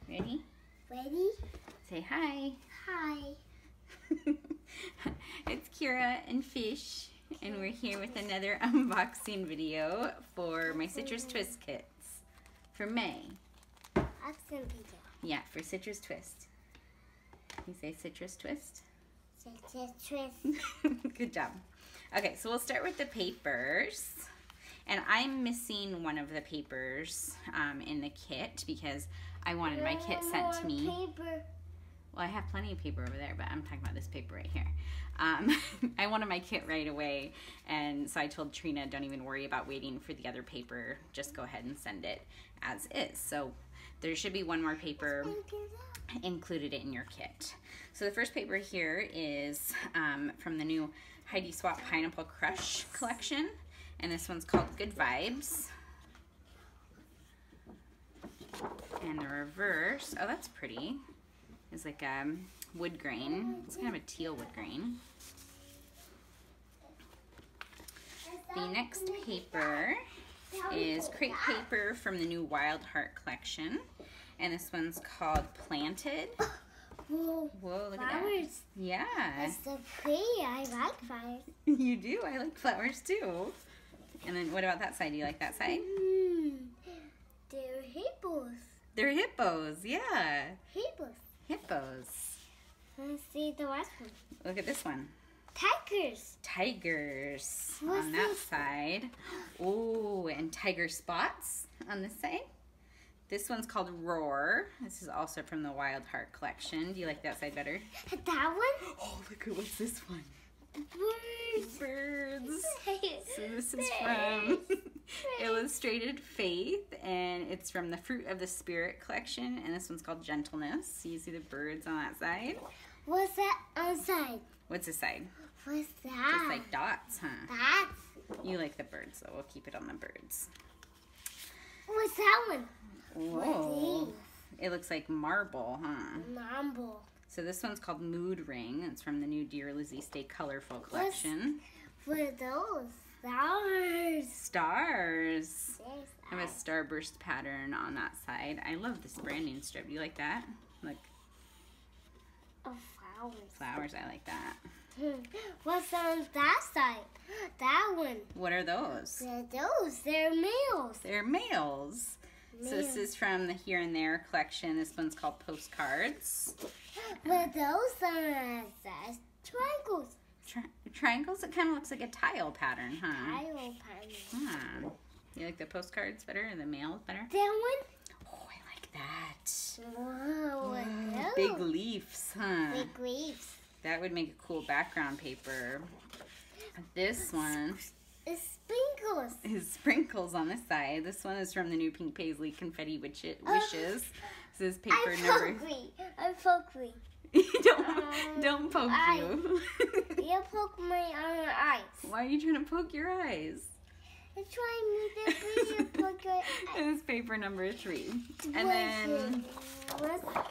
Ready? Ready? Say hi. Hi. It's Kira and Fish, and we're here with another unboxing video for my Citrus Twist kits for May. Accent video. Yeah, for Citrus Twist. You say Citrus Twist? Citrus twist. Good job. Okay, so we'll start with the papers. And I'm missing one of the papers in the kit because I wanted my kit sent to me. Paper. Well, I have plenty of paper over there, but I'm talking about this paper right here. I wanted my kit right away, and so I told Trina, don't even worry about waiting for the other paper. Just go ahead and send it as is. So there should be one more paper included in your kit. So the first paper here is from the new Heidi Swapp Pineapple Crush collection, and this one's called Good Vibes. And the reverse, oh, that's pretty. It's like a wood grain. It's kind of a teal wood grain. The next paper is crepe paper from the new Wild Heart collection. And this one's called Planted. Whoa, Whoa, look flowers. at that. Yeah. That's so pretty. I like flowers. You do? I like flowers too. And then what about that side? Do you like that side? They're hippos. They're hippos, yeah. Hippos. Hippos. Let's see the last one. Look at this one. Tigers. Tigers What's on that this? side. Oh, and tiger spots on this side. This one's called Roar. This is also from the Wild Heart collection. Do you like that side better? That one? Oh, look at what's this one. Birds. Birds. So this is from Illustrated Faith, and it's from the Fruit of the Spirit collection, and this one's called Gentleness. So you see the birds on that side. What's that outside? What's this side? What's that? Just like dots, huh? That's. You like the birds, so we'll keep it on the birds. What's that one? Whoa. It looks like marble, huh? Mambo. So this one's called Mood Ring. It's from the new Dear Lizzie Stay Colorful collection. For those flowers. Stars. There's I have a starburst pattern on that side. I love this branding strip. Do you like that? Like flowers. flowers, I like that. What's on that side? That one. What are those? They're those. They're males. They're males. So this is from the Here and There collection. This one's called Postcards. But those are triangles. Triangles? It kind of looks like a tile pattern, huh? Tile pattern. Huh. You like the postcards better or the mails better? That one? Oh, I like that. Whoa, what Big those? leaves, huh? Big leaves. That would make a cool background paper. This one It's sprinkles. is sprinkles on this side. This one is from the new Pink Paisley Confetti Wishes. This is paper I'm number. hungry. I'm hungry. don't poke you. You poke my eyes. Why are you trying to poke your eyes? I'm trying to poke your eyes. This is paper number 3. And then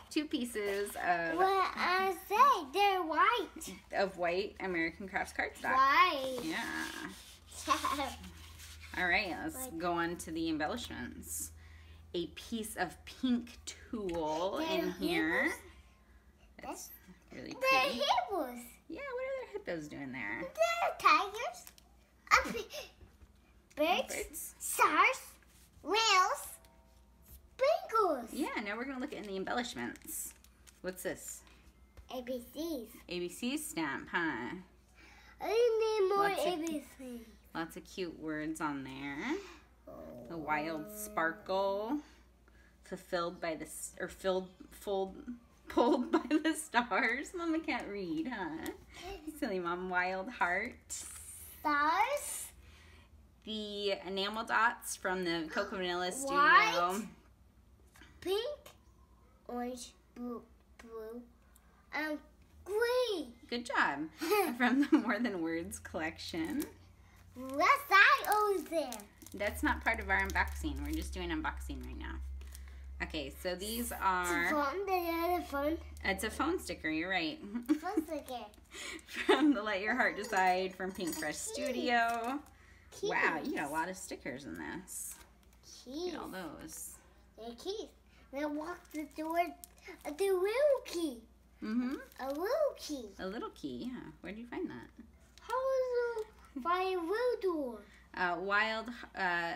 two pieces What I say, they're white. of white American Crafts cardstock. White. Yeah. All right, let's go on to the embellishments. A piece of pink tulle in here. That's really They're pretty. hippos. Yeah, what are the hippos doing there? They're tigers. Birds. Birds. Stars. Whales. Sprinkles. Yeah, now we're going to look at the embellishments. What's this? ABCs. ABC stamp, huh? I need more Lots of- ABCs. Lots of cute words on there. The wild sparkle, fulfilled by the, or pulled by the stars. Mama can't read, huh? Silly mom. Wild heart. Stars. The enamel dots from the Coco Vanilla Studio. White. Pink. Orange. Blue. And green. Good job. From the More Than Words collection. What's that over there? That's not part of our unboxing. We're just doing unboxing right now. Okay, so these are... Phone, the other phone. It's a phone sticker, you're right. Phone sticker. From the Let Your Heart Decide from Pink Fresh Studio. Keys. Wow, you got a lot of stickers in this. Keys. Look at all those. They're keys. Then walk the door. The little key. Mm-hmm. A little key. A little key, yeah. Where'd you find that? How is it by a little door? Wild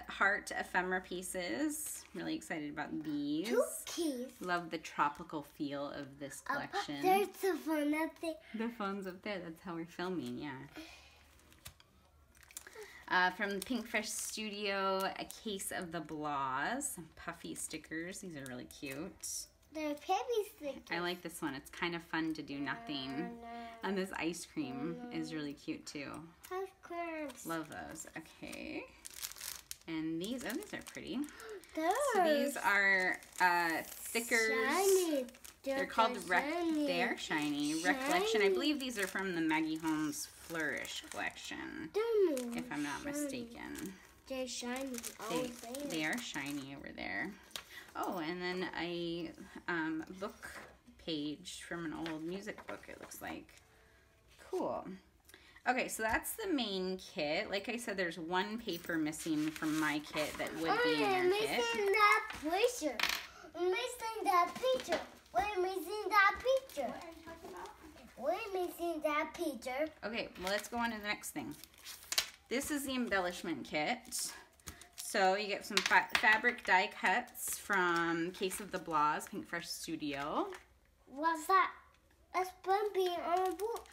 Heart ephemera pieces. Really excited about these. 2 keys. Love the tropical feel of this collection. There's the phone up there. The phone's up there. That's how we're filming, yeah. From the Pinkfresh Studio, a case of the Blahs. Some puffy stickers. These are really cute. They're baby stickers. I like this one. It's kind of fun to do nothing. And this ice cream is really cute too. Ice creams. Love those. Okay. And these are pretty. Those. So these are stickers. Shiny. They're called They are shiny. Recollection. I believe these are from the Maggie Holmes Flourish collection, if I'm not mistaken. They're shiny. They are shiny over there. Oh, and then a book page from an old music book, it looks like. Cool. Okay, so that's the main kit. Like I said, there's one paper missing from my kit that would be in your I'm kit. missing that picture. I'm missing that picture. We're missing that picture. What are you talking about? We're missing that picture. Okay, well, let's go on to the next thing. This is the embellishment kit. So you get some fabric die cuts from Case of the Blahs, Pinkfresh Studio. What's that? That's bumpy on a book.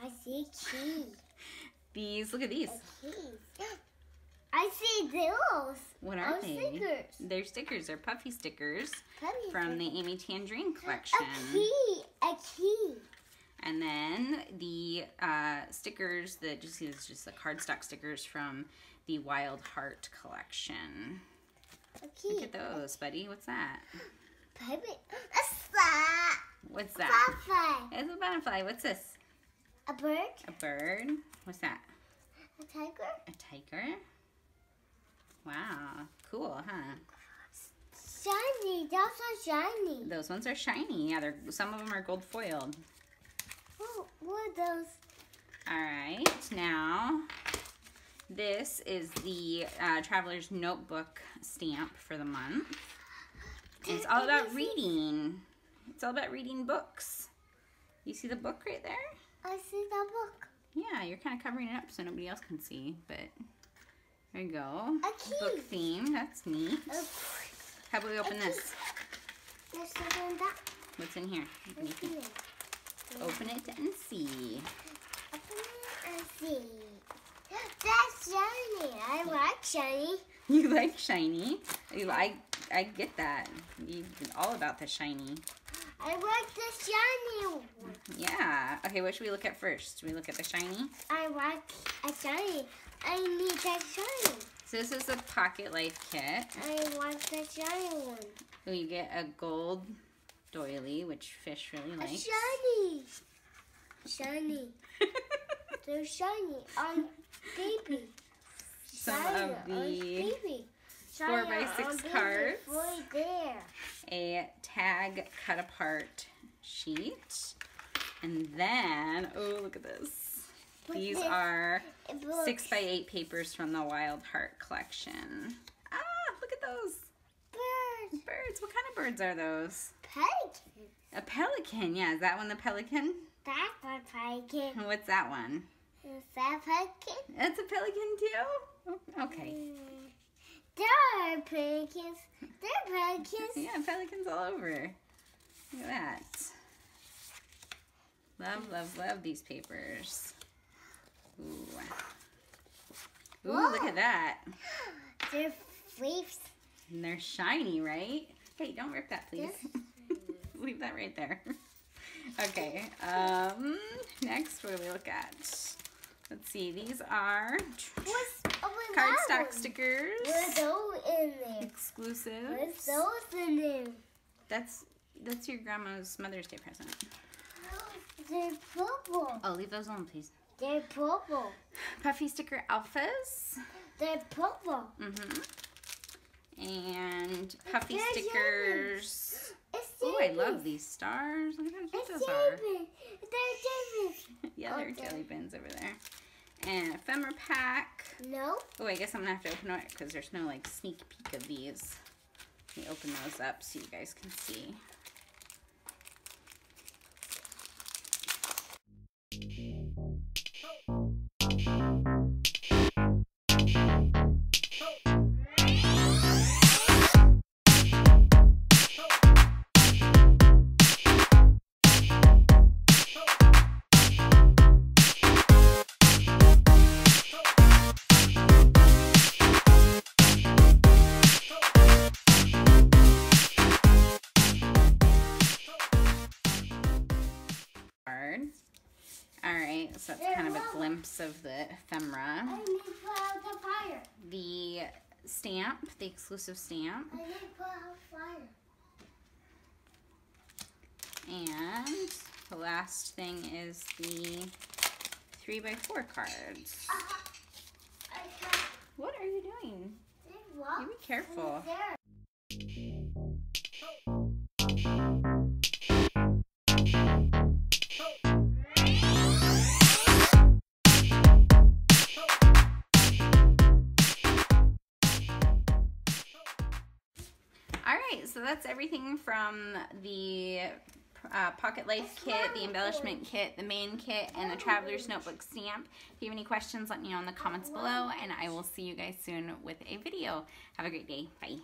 I see key. These, look at these. I see those. What are they? Stickers. They're stickers. They're puffy stickers Puppy from the Amy Tangerine collection. A key. And then the stickers that just see this just the cardstock stickers from the Wild Heart collection. A key. Look at those, buddy. What's that? Puppy. A that. What's that? Butterfly. It's a butterfly. What's this? A bird. A bird. What's that? A tiger. A tiger. Wow. Cool, huh? Shiny. Those are shiny. Those ones are shiny. Yeah, some of them are gold foiled. Oh, what are those? All right. Now, this is the Traveler's Notebook stamp for the month. And it's all about reading. It's all about reading books. You see the book right there? I see the book. Yeah, you're kind of covering it up so nobody else can see, but there you go. A key. Book theme. That's neat. How about we open this? Let's open that. What's in here? What do you think? Open it and see. Open it and see. That's shiny. I like shiny. You like shiny? I get that. You're all about the shiny. I like the shiny one. Yeah. Okay, what should we look at first? Should we look at the shiny? I like a shiny. I need that shiny. So this is a Pocket Life kit. I want the shiny one. So you get a gold doily, which Fish really A likes. shiny. Shiny. They're shiny on baby. Some Shiny of on the baby. 4x6 on baby cards. right there. A tag cut apart sheet. And then, oh, look at this. These are 6x8 papers from the Wild Heart collection. Ah, look at those. Birds. Birds. What kind of birds are those? Pelican. A pelican. Yeah, is that one the pelican? That's a pelican. What's that one? Is that pelican? That's a pelican too? Okay. There are pelicans. There are pelicans. Yeah, pelicans all over. Look at that. Love, love, love these papers. Ooh. Ooh, look at that. They're leaves. And they're shiny, right? Hey, don't rip that, please. Leave that right there. Okay. Next, what do we look at? Let's see. These are cardstock stickers. What's those in there? Exclusives. What's those in there? That's your grandma's Mother's Day present. They're purple. Oh, leave those alone, please. They're purple. Puffy sticker alphas. They're purple. And puffy They're stickers. It's Oh, I love these stars. Look how cute those are. They're jelly. Yeah, they're jelly beans over there. And ephemera pack. No. Oh, I guess I'm gonna have to open it because there's no like sneak peek of these. Let me open those up so you guys can see. Alright, so that's kind of a glimpse of the ephemera. I need to put out the fire. The stamp, the exclusive stamp. I need to put out fire. And the last thing is the 3x4 cards. What are you doing? You be careful. Alright, so that's everything from the Pocket Life kit, the embellishment kit, the main kit, and the Traveler's Notebook stamp. If you have any questions, let me know in the comments below, and I will see you guys soon with a video. Have a great day. Bye.